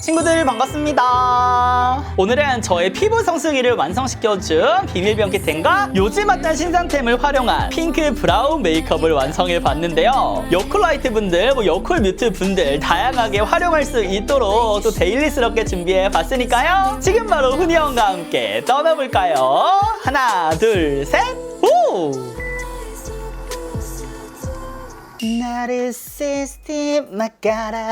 친구들 반갑습니다. 오늘은 저의 피부 성수기를 완성시켜준 비밀병기템과 요즘 핫한 신상템을 활용한 핑크 브라운 메이크업을 완성해 봤는데요. 여쿨라이트 분들, 여쿨 뮤트 분들 다양하게 활용할 수 있도록 또 데일리스럽게 준비해 봤으니까요. 지금 바로 훈이 형과 함께 떠나볼까요? 하나, 둘, 셋, 오! 나를 시스템 막아라.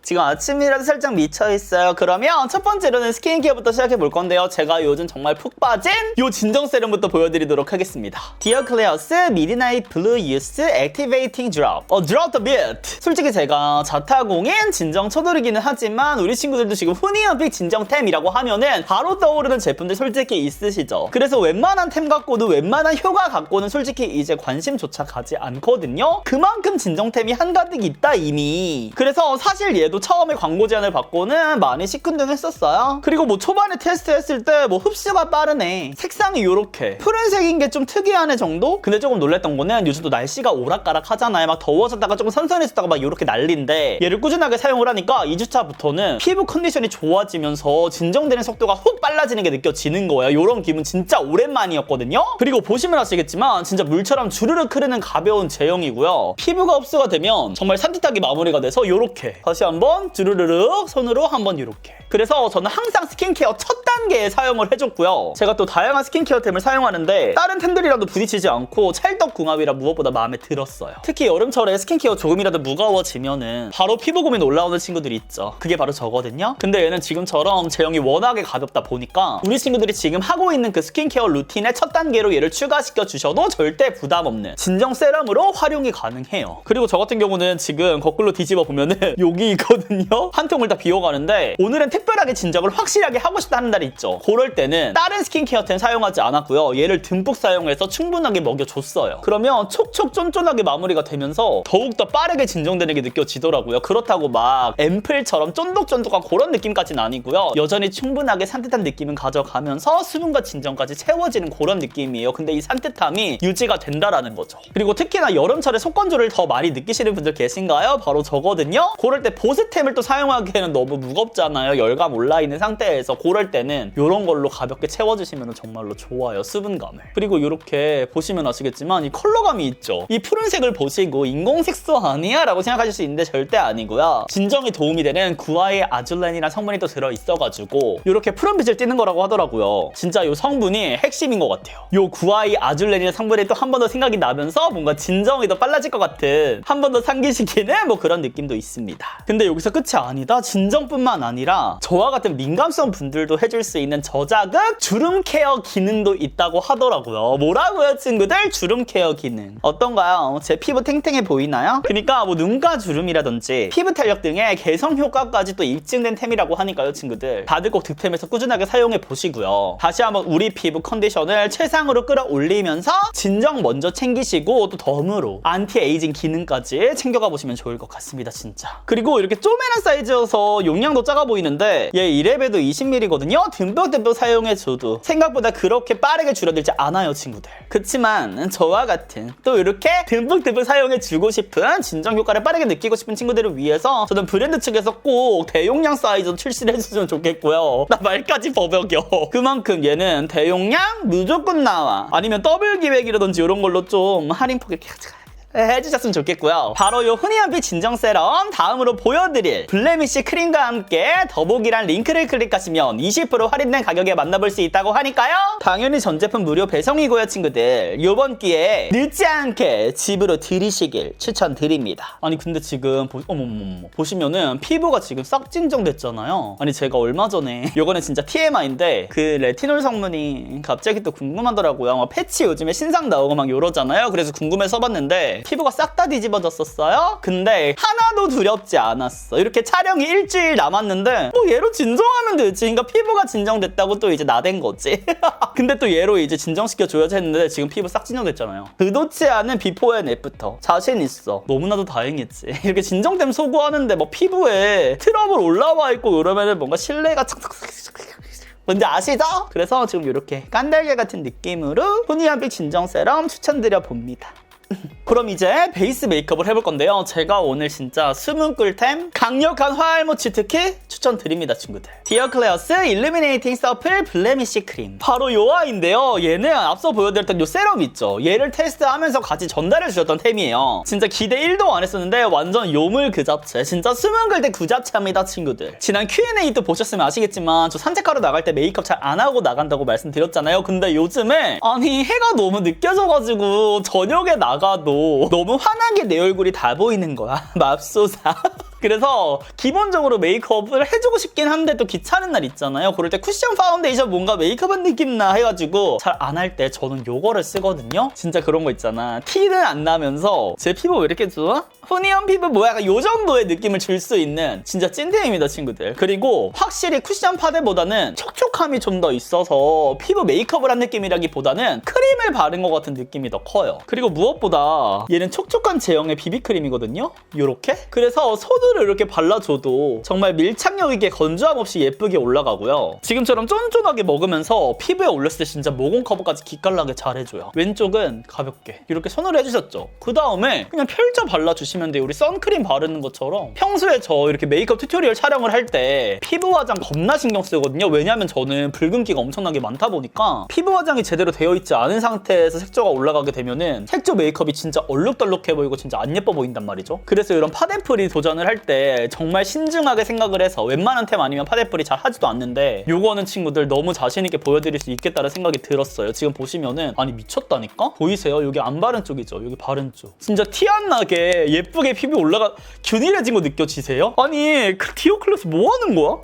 지금 아침이라도 살짝 미쳐있어요. 그러면 첫 번째로는 스킨케어부터 시작해볼 건데요. 제가 요즘 정말 푹 빠진 요 진정 세럼부터 보여드리도록 하겠습니다. 디어 클레어스 미드나잇 블루 유스 액티베이팅 드롭. 드롭 더 비트. 솔직히 제가 자타공인 진정 쳐돌이기는 하지만 우리 친구들도 지금 훈이어픽 진정템이라고 하면은 바로 떠오르는 제품들 솔직히 있으시죠. 그래서 웬만한 템 갖고도 웬만한 효과 갖고는 솔직히 이제 관심조차 가지 않거든요. 그만큼 진정템이 한가득 있다 이미. 그래서 사실 얘도 처음에 광고 제안을 받고는 많이 시큰둥했었어요. 그리고 뭐 초반에 테스트했을 때 뭐 흡수가 빠르네, 색상이 요렇게 푸른색인 게 좀 특이하네 정도? 근데 조금 놀랬던 거는 요즘 또 날씨가 오락가락 하잖아요. 막 더워졌다가 조금 선선해졌다가 막 요렇게 난리인데 얘를 꾸준하게 사용을 하니까 2주차부터는 피부 컨디션이 좋아지면서 진정되는 속도가 훅 빨라지는 게 느껴지는 거예요. 요런 기분 진짜 오랜만이었거든요. 그리고 보시면 아시겠지만 진짜 물처럼 주르륵 흐르는 가벼운 제형이고요. 피부가 흡수가 되면 정말 산뜻하게 마무리가 돼서 요렇게 다시 한번 주르르륵 손으로 한번 요렇게. 그래서 저는 항상 스킨케어 첫 단계에 사용을 해줬고요. 제가 또 다양한 스킨케어템을 사용하는데 다른 템들이랑도 부딪히지 않고 찰떡궁합이라 무엇보다 마음에 들었어요. 특히 여름철에 스킨케어 조금이라도 무거워지면은 바로 피부 고민 올라오는 친구들이 있죠. 그게 바로 저거든요. 근데 얘는 지금처럼 제형이 워낙에 가볍다 보니까 우리 친구들이 지금 하고 있는 그 스킨케어 루틴의 첫 단계로 얘를 추가시켜 주셔도 절대 부담 없는 진정 세럼으로 활용이 가능해요. 그리고 저 같은 경우는 지금 거꾸로 뒤집어 보면은 여기 있거든요. 한 통을 다 비워가는데 오늘은 특별하게 진정을 확실하게 하고 싶다는 날이 있죠. 그럴 때는 다른 스킨케어템 사용하지 않았고요. 얘를 듬뿍 사용해서 충분하게 먹여줬어요. 그러면 촉촉 쫀쫀하게 마무리가 되면서 더욱더 빠르게 진정되는 게 느껴지더라고요. 그렇다고 막 앰플처럼 쫀득쫀득한 그런 느낌까지는 아니고요. 여전히 충분하게 산뜻한 느낌은 가져가면서 수분과 진정까지 채워지는 그런 느낌이에요. 근데 이 산뜻함이 유지가 된다라는 거죠. 그리고 특히나 여름철에 속건조를 더 많이 느끼시는 분들 계신가요? 바로 저거든요. 그럴 때 보습템을 또 사용하기에는 너무 무겁잖아요. 열감 올라있는 상태에서. 그럴 때는 이런 걸로 가볍게 채워주시면 정말로 좋아요. 수분감을. 그리고 이렇게 보시면 아시겠지만 이 컬러감이 있죠. 이 푸른색을 보시고 인공색소 아니야? 라고 생각하실 수 있는데 절대 아니고요. 진정에 도움이 되는 구아의 아줄렌이라는 성분이 또 들어있어가지고 이렇게 푸른빛을 띠는 거라고 하더라고요. 진짜 이 성분이 핵심인 것 같아요. 이 구아의 아줄렌이라는 성분이 또 한 번 더 생각이 나면서 뭔가 진정이 더 빨라질 것 같은, 한 번 더 상기시키는 뭐 그런 느낌도 있습니다. 근데 여기서 끝이 아니다. 진정뿐만 아니라 저와 같은 민감성 분들도 해줄 수 있는 저자극 주름 케어 기능도 있다고 하더라고요. 뭐라고요 친구들? 주름 케어 기능 어떤가요? 제 피부 탱탱해 보이나요? 그러니까 뭐 눈가 주름이라든지 피부 탄력 등의 개성 효과까지 또 입증된 템이라고 하니까요 친구들. 다들 꼭 득템해서 꾸준하게 사용해 보시고요. 다시 한번 우리 피부 컨디션을 최상으로 끌어올리면서 진정 먼저 챙기시고 또 덤으로 안티에이징 기능까지 챙겨가 보시면 좋을 것 같습니다 진짜. 그리고 이렇게 쪼매난 사이즈여서 용량도 작아 보이는데 얘 1랩에도 20ml거든요. 듬뿍듬뿍 사용해줘도 생각보다 그렇게 빠르게 줄어들지 않아요 친구들. 그치만 저와 같은 또 이렇게 듬뿍듬뿍 사용해주고 싶은 진정 효과를 빠르게 느끼고 싶은 친구들을 위해서 저는 브랜드 측에서 꼭 대용량 사이즈로 출시를 해주시면 좋겠고요. 나 말까지 버벅여. 그만큼 얘는 대용량 무조건 나와. 아니면 더블 기획이라든지 이런 걸로 좀 할인폭을 해주셨으면 좋겠고요. 바로 요 훈이한빛 진정 세럼 다음으로 보여드릴 블레미쉬 크림과 함께 더보기란 링크를 클릭하시면 20% 할인된 가격에 만나볼 수 있다고 하니까요. 당연히 전 제품 무료 배송이고요 친구들. 요번 기회에 늦지 않게 집으로 들이시길 추천드립니다. 아니 근데 지금 보시면은 피부가 지금 싹 진정됐잖아요. 아니 제가 얼마 전에 요거는 진짜 TMI인데 그 레티놀 성분이 갑자기 또 궁금하더라고요. 막 패치 요즘에 신상 나오고 막 요러잖아요. 그래서 궁금해서 써봤는데 피부가 싹 다 뒤집어졌었어요. 근데 하나도 두렵지 않았어. 이렇게 촬영이 일주일 남았는데 뭐 얘로 진정하면 되지. 그러니까 피부가 진정됐다고 또 이제 나댄 거지. 근데 또 얘로 이제 진정시켜줘야지 했는데 지금 피부 싹 진정됐잖아요. 의도치 않은 비포 앤 애프터 자신 있어. 너무나도 다행이지. 이렇게 진정템 소구하는데 뭐 피부에 트러블 올라와 있고 이러면은 뭔가 신뢰가 뭔지 아시죠? 그래서 지금 이렇게 깐달걀 같은 느낌으로 훈이한빛 진정 세럼 추천드려 봅니다. 그럼 이제 베이스 메이크업을 해볼 건데요. 제가 오늘 진짜 숨은 꿀템 강력한 화알모치 특히 추천드립니다, 친구들. 디어 클레어스 일루미네이팅 서플 블레미쉬 크림. 바로 요 아이인데요. 얘는 앞서 보여드렸던 요 세럼 있죠. 얘를 테스트하면서 같이 전달해 주셨던 템이에요. 진짜 기대 1도 안 했었는데 완전 요물 그 잡채. 진짜 숨은 꿀템 그 잡채입니다, 친구들. 지난 Q&A 또 보셨으면 아시겠지만 저 산책하러 나갈 때 메이크업 잘 안 하고 나간다고 말씀드렸잖아요. 근데 요즘에 아니 해가 너무 느껴져가지고 저녁에 나가도 너무 환하게 내 얼굴이 다 보이는 거야. 맙소사. 그래서 기본적으로 메이크업을 해주고 싶긴 한데 또 귀찮은 날 있잖아요. 그럴 때 쿠션 파운데이션 뭔가 메이크업한 느낌 나 해가지고 잘 안 할 때 저는 요거를 쓰거든요. 진짜 그런 거 있잖아. 티는 안 나면서 제 피부 왜 이렇게 좋아? 훈이형 피부 뭐야? 약간 요 정도의 느낌을 줄 수 있는 진짜 찐템입니다, 친구들. 그리고 확실히 쿠션 파데보다는 촉촉함이 좀 더 있어서 피부 메이크업을 한 느낌이라기보다는 크림을 바른 것 같은 느낌이 더 커요. 그리고 무엇보다 얘는 촉촉한 제형의 비비크림이거든요. 요렇게? 그래서 손으로 이렇게 발라줘도 정말 밀착력 있게 건조함 없이 예쁘게 올라가고요. 지금처럼 쫀쫀하게 먹으면서 피부에 올렸을 때 진짜 모공 커버까지 기깔나게 잘해줘요. 왼쪽은 가볍게 이렇게 손으로 해주셨죠. 그 다음에 그냥 펼쳐 발라주시면 돼요. 우리 선크림 바르는 것처럼. 평소에 저 이렇게 메이크업 튜토리얼 촬영을 할 때 피부 화장 겁나 신경 쓰거든요. 왜냐하면 저는 붉은기가 엄청나게 많다 보니까 피부 화장이 제대로 되어 있지 않은 상태에서 색조가 올라가게 되면은 색조 메이크업이 진짜 얼룩덜룩해 보이고 진짜 안 예뻐 보인단 말이죠. 그래서 이런 파데프리 도전을 할 때 정말 신중하게 생각을 해서 웬만한 템 아니면 파데프리 잘 하지도 않는데 요거는 친구들 너무 자신있게 보여드릴 수 있겠다는 생각이 들었어요. 지금 보시면은 아니 미쳤다니까? 보이세요? 여기 안 바른 쪽이죠? 여기 바른 쪽. 진짜 티 안 나게 예쁘게 피부 올라가 균일해진 거 느껴지세요? 아니 디어 클래스 뭐 하는 거야?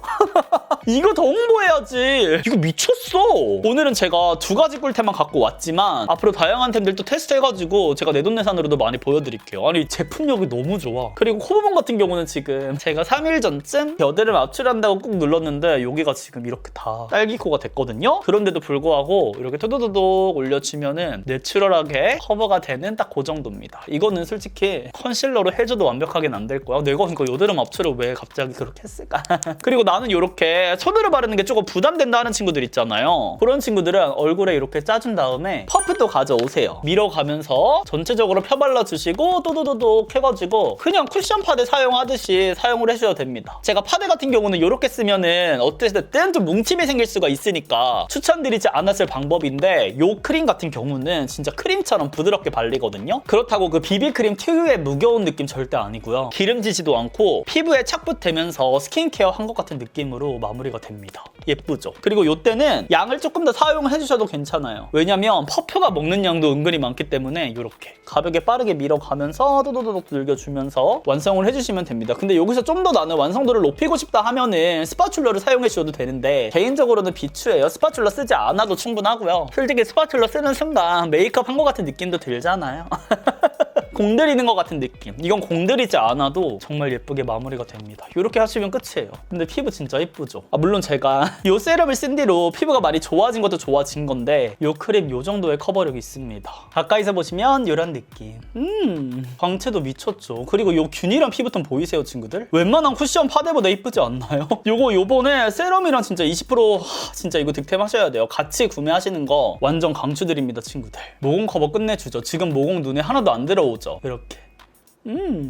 이거 더 홍보해야지. 이거 미쳤어. 오늘은 제가 두 가지 꿀템만 갖고 왔지만 앞으로 다양한 템들도 테스트해가지고 제가 내돈내산으로도 많이 보여드릴게요. 아니 제품력이 너무 좋아. 그리고 코부분 같은 경우는 지금 제가 3일 전쯤 여드름 압출한다고 꾹 눌렀는데 여기가 지금 이렇게 다 딸기코가 됐거든요. 그런데도 불구하고 이렇게 토도도독 올려주면은 내추럴하게 커버가 되는 딱 그 정도입니다. 이거는 솔직히 컨실러로 해줘도 완벽하게는 안 될 거야. 내가 이거 여드름 압출을 왜 갑자기 그렇게 했을까? 그리고 나는 이렇게 손으로 바르는 게 조금 부담된다 하는 친구들 있잖아요. 그런 친구들은 얼굴에 이렇게 짜준 다음에 퍼프도 가져오세요. 밀어가면서 전체적으로 펴발라주시고 또도도독 해가지고 그냥 쿠션 파데 사용하듯이 사용을 해주셔도 됩니다. 제가 파데 같은 경우는 이렇게 쓰면은 어쨌든 좀 뭉침이 생길 수가 있으니까 추천드리지 않았을 방법인데 요 크림 같은 경우는 진짜 크림처럼 부드럽게 발리거든요. 그렇다고 그 비비크림 특유의 무거운 느낌 절대 아니고요. 기름지지도 않고 피부에 착붙되면서 스킨케어 한 것 같은 느낌으로 마무리가 됩니다. 예쁘죠? 그리고 요때는 양을 조금 더 사용을 해주셔도 괜찮아요. 왜냐면 퍼프가 먹는 양도 은근히 많기 때문에 이렇게 가볍게 빠르게 밀어가면서 도도도독 늘겨주면서 완성을 해주시면 됩니다. 근데 여기서 좀 더 나는 완성도를 높이고 싶다 하면은 스파츌러를 사용해 주셔도 되는데 개인적으로는 비추예요. 스파츌러 쓰지 않아도 충분하고요. 솔직히 스파츌러 쓰는 순간 메이크업 한 것 같은 느낌도 들잖아요. 공들이는 것 같은 느낌. 이건 공들이지 않아도 정말 예쁘게 마무리가 됩니다. 이렇게 하시면 끝이에요. 근데 피부 진짜 예쁘죠? 물론 제가 이 세럼을 쓴 뒤로 피부가 많이 좋아진 것도 좋아진 건데 이 크림 이 정도의 커버력이 있습니다. 가까이서 보시면 이런 느낌. 광채도 미쳤죠? 그리고 이 균일한 피부톤 보이세요, 친구들? 웬만한 쿠션 파데보다 예쁘지 않나요? 요번에 세럼이랑 진짜 20% 진짜 이거 득템하셔야 돼요. 같이 구매하시는 거 완전 강추드립니다, 친구들. 모공 커버 끝내주죠. 지금 모공 눈에 하나도 안 들어오죠? 이렇게.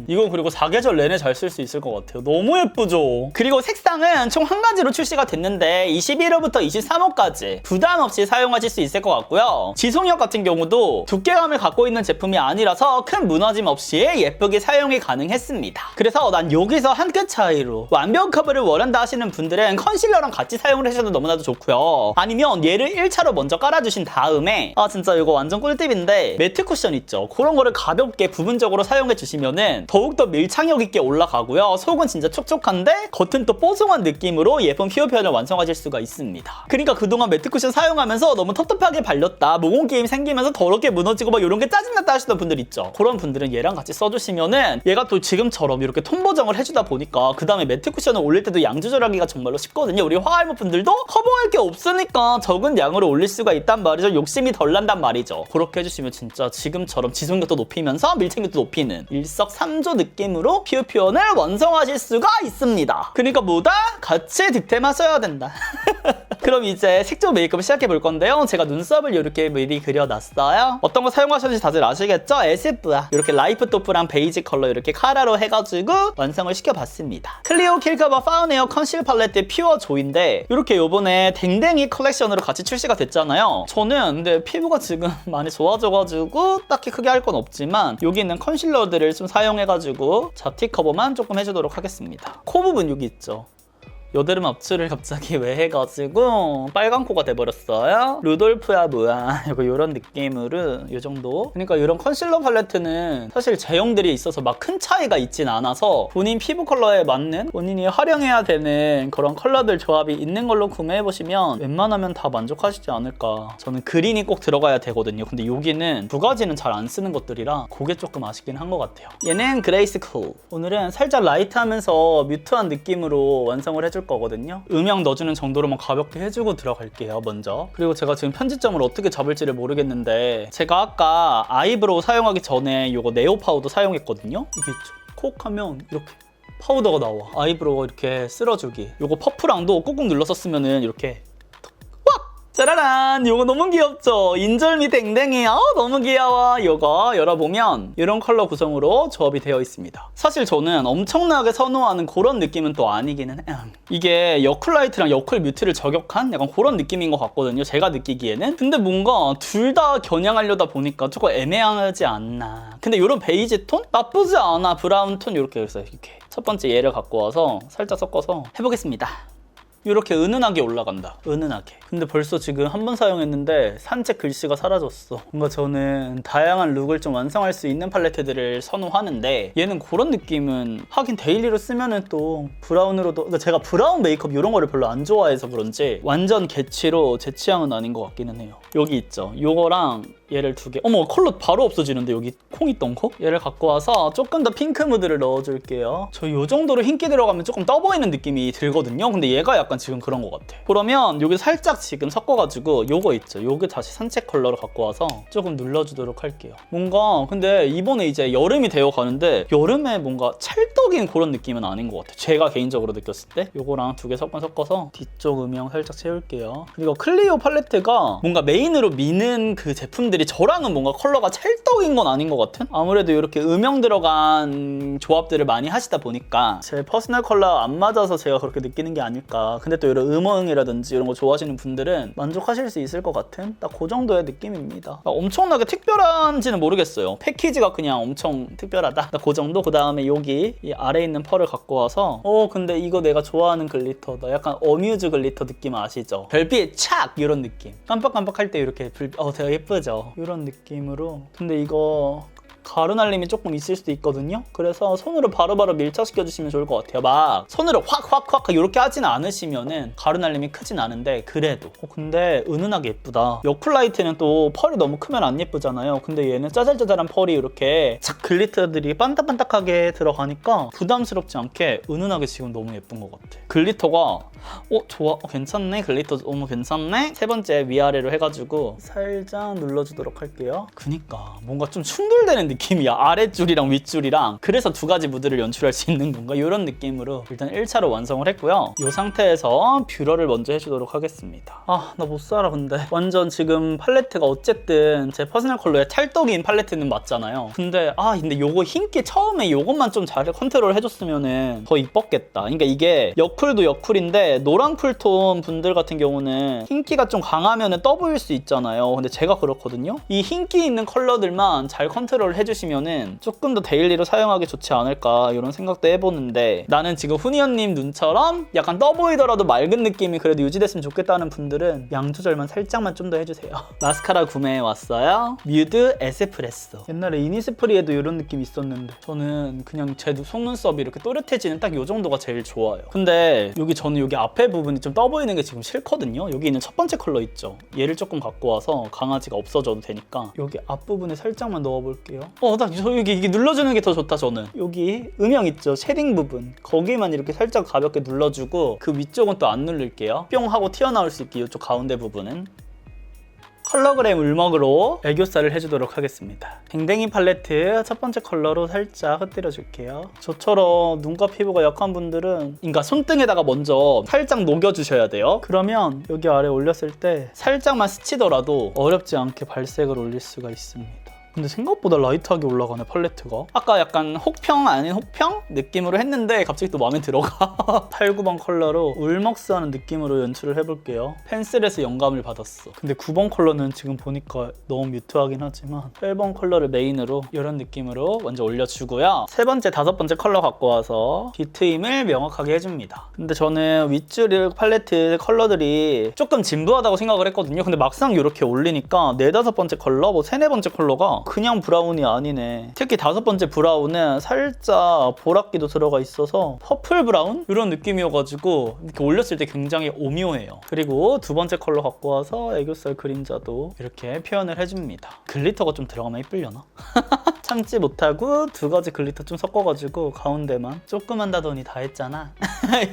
이건 그리고 사계절 내내 잘 쓸 수 있을 것 같아요. 너무 예쁘죠? 그리고 색상은 총 한 가지로 출시가 됐는데 21호부터 23호까지 부담 없이 사용하실 수 있을 것 같고요. 지속력 같은 경우도 두께감을 갖고 있는 제품이 아니라서 큰 무너짐 없이 예쁘게 사용이 가능했습니다. 그래서 난 여기서 한 끗 차이로 완벽 커버를 원한다 하시는 분들은 컨실러랑 같이 사용을 하셔도 너무나도 좋고요. 아니면 얘를 1차로 먼저 깔아주신 다음에 진짜 이거 완전 꿀팁인데 매트 쿠션 있죠? 그런 거를 가볍게 부분적으로 사용해 주시면 더욱더 밀착력 있게 올라가고요. 속은 진짜 촉촉한데 겉은 또 뽀송한 느낌으로 예쁜 피부 표현을 완성하실 수가 있습니다. 그러니까 그동안 매트 쿠션 사용하면서 너무 텁텁하게 발렸다, 모공 게임 생기면서 더럽게 무너지고 막 이런 게 짜증났다 하시던 분들 있죠. 그런 분들은 얘랑 같이 써주시면은 얘가 또 지금처럼 이렇게 톤 보정을 해주다 보니까 그 다음에 매트 쿠션을 올릴 때도 양 조절하기가 정말로 쉽거든요. 우리 화알모 분들도 커버할 게 없으니까 적은 양으로 올릴 수가 있단 말이죠. 욕심이 덜 난단 말이죠. 그렇게 해주시면 진짜 지금처럼 지속력도 높이면서 밀착력도 높이는 일석삼조 느낌으로 피부 표현을 완성하실 수가 있습니다. 그러니까 뭐다? 같이 득템하셔야 된다. 그럼 이제 색조 메이크업 시작해 볼 건데요. 제가 눈썹을 이렇게 미리 그려놨어요. 어떤 거 사용하셨는지 다들 아시겠죠? 에스쁘아 이렇게 라이프 토프랑 베이지 컬러 이렇게 카라로 해가지고 완성을 시켜봤습니다. 클리오 킬커버 파운에어 컨실 팔레트 퓨어 조인데 이렇게 요번에 댕댕이 컬렉션으로 같이 출시가 됐잖아요. 저는 근데 피부가 지금 많이 좋아져가지고 딱히 크게 할 건 없지만 여기 있는 컨실러들을 좀 사용해가지고 잡티 커버만 조금 해주도록 하겠습니다. 코 부분 여기 있죠. 여드름 압출을 갑자기 왜 해가지고 빨간 코가 돼버렸어요. 루돌프야 뭐야 이런 느낌으로 이 정도. 그러니까 이런 컨실러 팔레트는 사실 제형들이 있어서 막 큰 차이가 있진 않아서 본인 피부 컬러에 맞는 본인이 활용해야 되는 그런 컬러들 조합이 있는 걸로 구매해보시면 웬만하면 다 만족하시지 않을까. 저는 그린이 꼭 들어가야 되거든요. 근데 여기는 두 가지는 잘 안 쓰는 것들이라 그게 조금 아쉽긴 한 것 같아요. 얘는 그레이스 쿨. 오늘은 살짝 라이트하면서 뮤트한 느낌으로 완성을 해줄 거거든요. 음영 넣어주는 정도로만 가볍게 해주고 들어갈게요, 먼저. 그리고 제가 지금 편집점을 어떻게 잡을지를 모르겠는데 제가 아까 아이브로우 사용하기 전에 이거 네오 파우더 사용했거든요. 이게 있죠. 콕 하면 이렇게 파우더가 나와. 아이브로우 이렇게 쓸어주기. 이거 퍼프랑도 꾹꾹 눌러서 쓰면은 이렇게 짜라란! 요거 너무 귀엽죠? 인절미 댕댕이 너무 귀여워. 요거 열어보면 이런 컬러 구성으로 조합이 되어 있습니다. 사실 저는 엄청나게 선호하는 그런 느낌은 또 아니기는 해요. 이게 여쿨라이트랑 여쿨 뮤트를 저격한 약간 그런 느낌인 것 같거든요, 제가 느끼기에는. 근데 뭔가 둘 다 겨냥하려다 보니까 조금 애매하지 않나. 근데 이런 베이지 톤? 나쁘지 않아. 브라운 톤 이렇게 해서 이렇게 첫 번째 얘를 갖고 와서 살짝 섞어서 해보겠습니다. 이렇게 은은하게 올라간다. 은은하게. 근데 벌써 지금 한 번 사용했는데 산책 글씨가 사라졌어. 뭔가 저는 다양한 룩을 좀 완성할 수 있는 팔레트들을 선호하는데 얘는 그런 느낌은 하긴 데일리로 쓰면은 또 브라운으로도, 그러니까 제가 브라운 메이크업 이런 거를 별로 안 좋아해서 그런지 완전 개취로 제 취향은 아닌 것 같기는 해요. 여기 있죠. 요거랑 얘를 두 개. 어머, 컬러 바로 없어지는데 여기 콩 있던 거? 얘를 갖고 와서 조금 더 핑크 무드를 넣어줄게요. 저 요 정도로 흰기 들어가면 조금 떠 보이는 느낌이 들거든요. 근데 얘가 약간 지금 그런 것 같아. 그러면 여기 살짝 지금 섞어가지고 요거 있죠. 요거 다시 산책 컬러로 갖고 와서 조금 눌러주도록 할게요. 뭔가 근데 이번에 이제 여름이 되어 가는데 여름에 뭔가 찰떡인 그런 느낌은 아닌 것 같아. 제가 개인적으로 느꼈을 때 요거랑 두 개 섞어서 뒤쪽 음영 살짝 채울게요. 그리고 클리오 팔레트가 뭔가 메인으로 미는 그 제품들 저랑은 뭔가 컬러가 찰떡인 건 아닌 것 같은? 아무래도 이렇게 음영 들어간 조합들을 많이 하시다 보니까 제 퍼스널 컬러 안 맞아서 제가 그렇게 느끼는 게 아닐까. 근데 또 이런 음영이라든지 이런 거 좋아하시는 분들은 만족하실 수 있을 것 같은 딱 그 정도의 느낌입니다. 엄청나게 특별한지는 모르겠어요. 패키지가 그냥 엄청 특별하다. 그 정도? 그 다음에 여기 이 아래에 있는 펄을 갖고 와서 근데 이거 내가 좋아하는 글리터다. 약간 어뮤즈 글리터 느낌 아시죠? 별빛 착! 이런 느낌. 깜빡깜빡할 때 이렇게 되게 예쁘죠? 이런 느낌으로. 근데 이거 가루날림이 조금 있을 수도 있거든요. 그래서 손으로 바로바로 밀착시켜 주시면 좋을 것 같아요. 막 손으로 확 이렇게 하진 않으시면은 가루날림이 크진 않은데 그래도 근데 은은하게 예쁘다. 여쿨라이트는 또 펄이 너무 크면 안 예쁘잖아요. 근데 얘는 짜잘짜잘한 펄이 이렇게 착 글리터들이 반딱반딱하게 들어가니까 부담스럽지 않게 은은하게 지금 너무 예쁜 것 같아. 글리터가 좋아. 괜찮네. 글리터 너무 괜찮네. 세 번째 위아래로 해가지고 살짝 눌러주도록 할게요. 그니까 뭔가 좀 충돌되는 느낌이야. 아랫줄이랑 윗줄이랑. 그래서 두 가지 무드를 연출할 수 있는 건가? 이런 느낌으로 일단 1차로 완성을 했고요. 이 상태에서 뷰러를 먼저 해주도록 하겠습니다. 나 못 살아 근데. 완전 지금 팔레트가 어쨌든 제 퍼스널 컬러의 찰떡인 팔레트는 맞잖아요. 근데 요거 흰기 처음에 요것만 좀 잘 컨트롤 해줬으면은 더 이뻤겠다. 그러니까 이게 여쿨도 여쿨인데 노란 쿨톤 분들 같은 경우는 흰기가 좀 강하면은 떠 보일 수 있잖아요. 근데 제가 그렇거든요. 이 흰기 있는 컬러들만 잘 컨트롤 해주시면은 조금 더 데일리로 사용하기 좋지 않을까 이런 생각도 해보는데 나는 지금 후니언님 눈처럼 약간 떠 보이더라도 맑은 느낌이 그래도 유지됐으면 좋겠다는 분들은 양 조절만 살짝만 좀 더 해주세요. 마스카라 구매해왔어요. 뮤드 에스프레소. 옛날에 이니스프리에도 이런 느낌이 있었는데 저는 그냥 제 속눈썹이 이렇게 또렷해지는 딱 이 정도가 제일 좋아요. 근데 저는 여기 앞에 부분이 좀 떠 보이는 게 지금 싫거든요. 여기 있는 첫 번째 컬러 있죠. 얘를 조금 갖고 와서 강아지가 없어져도 되니까 여기 앞부분에 살짝만 넣어볼게요. 이게 눌러주는 게 더 좋다. 저는 여기 음영 있죠. 쉐딩 부분 거기만 이렇게 살짝 가볍게 눌러주고 그 위쪽은 또 안 누를게요. 뿅 하고 튀어나올 수 있게 이쪽 가운데 부분은 컬러그램 울먹으로 애교살을 해주도록 하겠습니다. 댕댕이 팔레트 첫 번째 컬러로 살짝 흩뜨려 줄게요. 저처럼 눈가 피부가 약한 분들은 그러니까 손등에다가 먼저 살짝 녹여주셔야 돼요. 그러면 여기 아래 올렸을 때 살짝만 스치더라도 어렵지 않게 발색을 올릴 수가 있습니다. 근데 생각보다 라이트하게 올라가네, 팔레트가. 아까 약간 혹평 아닌 혹평 느낌으로 했는데 갑자기 또 마음에 들어가. 8, 9번 컬러로 울먹스하는 느낌으로 연출을 해볼게요. 펜슬에서 영감을 받았어. 근데 9번 컬러는 지금 보니까 너무 뮤트하긴 하지만 8번 컬러를 메인으로 이런 느낌으로 먼저 올려주고요. 세 번째, 다섯 번째 컬러 갖고 와서 뒤트임을 명확하게 해줍니다. 근데 저는 윗줄 팔레트 컬러들이 조금 진부하다고 생각을 했거든요. 근데 막상 이렇게 올리니까 네, 다섯 번째 컬러, 뭐 세네 번째 컬러가 그냥 브라운이 아니네. 특히 다섯 번째 브라운은 살짝 보랏기도 들어가 있어서 퍼플 브라운? 이런 느낌이어가지고 이렇게 올렸을 때 굉장히 오묘해요. 그리고 두 번째 컬러 갖고 와서 애교살 그림자도 이렇게 표현을 해줍니다. 글리터가 좀 들어가면 예쁠려나? 참지 못하고 두 가지 글리터 좀 섞어가지고 가운데만 조금만 다더니 다 했잖아.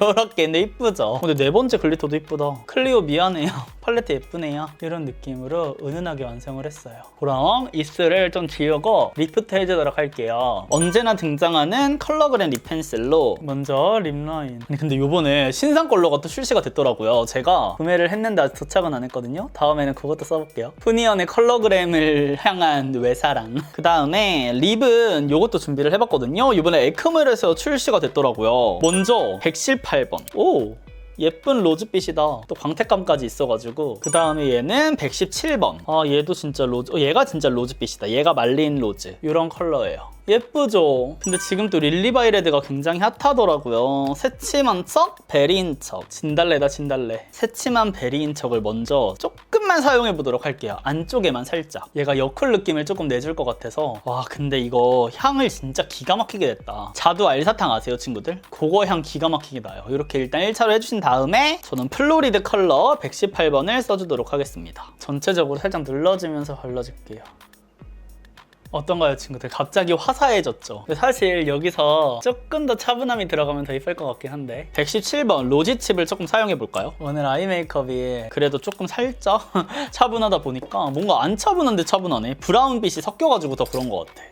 이렇게 근데 이쁘죠? 근데 네 번째 글리터도 이쁘다. 클리오 미안해요. 팔레트 예쁘네요. 이런 느낌으로 은은하게 완성을 했어요. 그럼 입술을 좀 지우고 리프트 해주도록 할게요. 언제나 등장하는 컬러그램 립 펜슬로 먼저 립라인. 아니 근데 요번에 신상 컬러가 또 출시가 됐더라고요. 제가 구매를 했는데 아직 도착은 안 했거든요. 다음에는 그것도 써볼게요. 푸니언의 컬러그램을 향한 외사랑. 그 다음에 립은 요것도 준비를 해봤거든요. 이번에 에크멜에서 출시가 됐더라고요. 먼저 118번. 오! 예쁜 로즈빛이다. 또 광택감까지 있어가지고. 그 다음에 얘는 117번. 아 얘도 진짜 얘가 진짜 로즈빛이다. 얘가 말린 로즈. 이런 컬러예요. 예쁘죠? 근데 지금 또 릴리바이레드가 굉장히 핫하더라고요. 새침한 척, 베리인 척. 진달래다 진달래. 새침한 베리인 척을 먼저 조금만 사용해보도록 할게요. 안쪽에만 살짝. 얘가 여쿨 느낌을 조금 내줄 것 같아서. 와 근데 이거 향을 진짜 기가 막히게 냈다. 자두 알사탕 아세요 친구들? 그거 향 기가 막히게 나요. 이렇게 일단 1차로 해주신 다음에 저는 플로리드 컬러 118번을 써주도록 하겠습니다. 전체적으로 살짝 눌러주면서 발라줄게요. 어떤가요 친구들? 갑자기 화사해졌죠? 근데 사실 여기서 조금 더 차분함이 들어가면 더 이쁠 것 같긴 한데 117번 로지칩을 조금 사용해볼까요? 오늘 아이 메이크업이 그래도 조금 살짝 차분하다 보니까 뭔가 안 차분한데 차분하네. 브라운빛이 섞여가지고 더 그런 것 같아.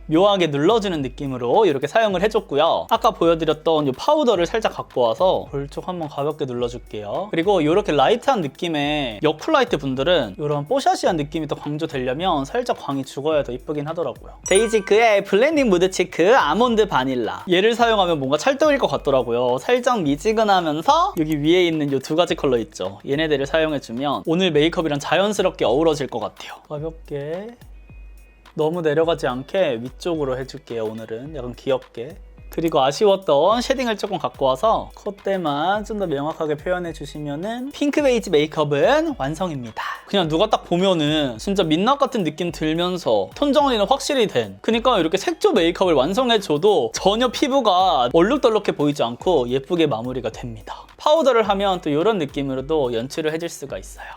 묘하게 눌러주는 느낌으로 이렇게 사용을 해줬고요. 아까 보여드렸던 이 파우더를 살짝 갖고 와서 볼쪽 한번 가볍게 눌러줄게요. 그리고 이렇게 라이트한 느낌의 여쿨라이트 분들은 이런 뽀샤시한 느낌이 더 강조되려면 살짝 광이 죽어야 더 이쁘긴 하더라고요. 데이지크의 블렌딩 무드 치크 아몬드 바닐라. 얘를 사용하면 뭔가 찰떡일 것 같더라고요. 살짝 미지근하면서 여기 위에 있는 이 두 가지 컬러 있죠? 얘네들을 사용해주면 오늘 메이크업이랑 자연스럽게 어우러질 것 같아요. 가볍게 너무 내려가지 않게 위쪽으로 해줄게요. 오늘은 약간 귀엽게. 그리고 아쉬웠던 쉐딩을 조금 갖고 와서 콧대만 좀 더 명확하게 표현해 주시면은 핑크 베이지 메이크업은 완성입니다. 그냥 누가 딱 보면은 진짜 민낯 같은 느낌 들면서 톤 정리는 확실히 된, 그러니까 이렇게 색조 메이크업을 완성해줘도 전혀 피부가 얼룩덜룩해 보이지 않고 예쁘게 마무리가 됩니다. 파우더를 하면 또 이런 느낌으로도 연출을 해줄 수가 있어요.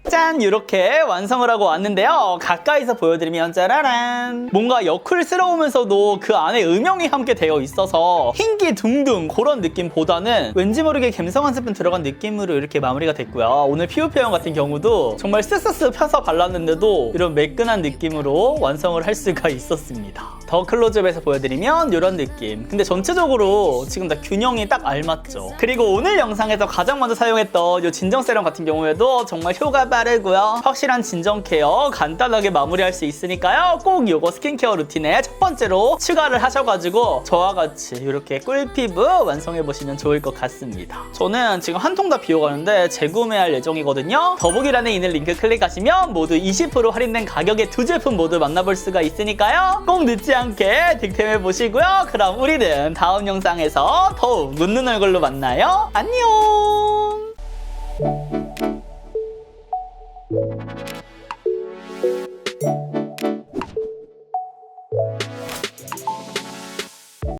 짠! 이렇게 완성을 하고 왔는데요. 가까이서 보여드리면 짜라란! 뭔가 여쿨스러우면서도 그 안에 음영이 함께 되어 있어서 흰기 둥둥 그런 느낌보다는 왠지 모르게 갬성 한 스푼 들어간 느낌으로 이렇게 마무리가 됐고요. 오늘 피부 표현 같은 경우도 정말 쓱쓱쓱 펴서 발랐는데도 이런 매끈한 느낌으로 완성을 할 수가 있었습니다. 더 클로즈업에서 보여드리면 이런 느낌. 근데 전체적으로 지금 다 균형이 딱 알맞죠. 그리고 오늘 영상에서 가장 먼저 사용했던 이 진정 세럼 같은 경우에도 정말 효과 빠르고요. 확실한 진정 케어 간단하게 마무리할 수 있으니까요. 꼭 이거 스킨케어 루틴에 첫 번째로 추가를 하셔가지고 저와 같이 이렇게 꿀피부 완성해보시면 좋을 것 같습니다. 저는 지금 한 통 다 비워가는데 재구매할 예정이거든요. 더보기란에 있는 링크 클릭하시면 모두 20% 할인된 가격에 두 제품 모두 만나볼 수가 있으니까요. 꼭 늦지 않게 득템해보시고요. 그럼 우리는 다음 영상에서 더욱 웃는 얼굴로 만나요. 안녕!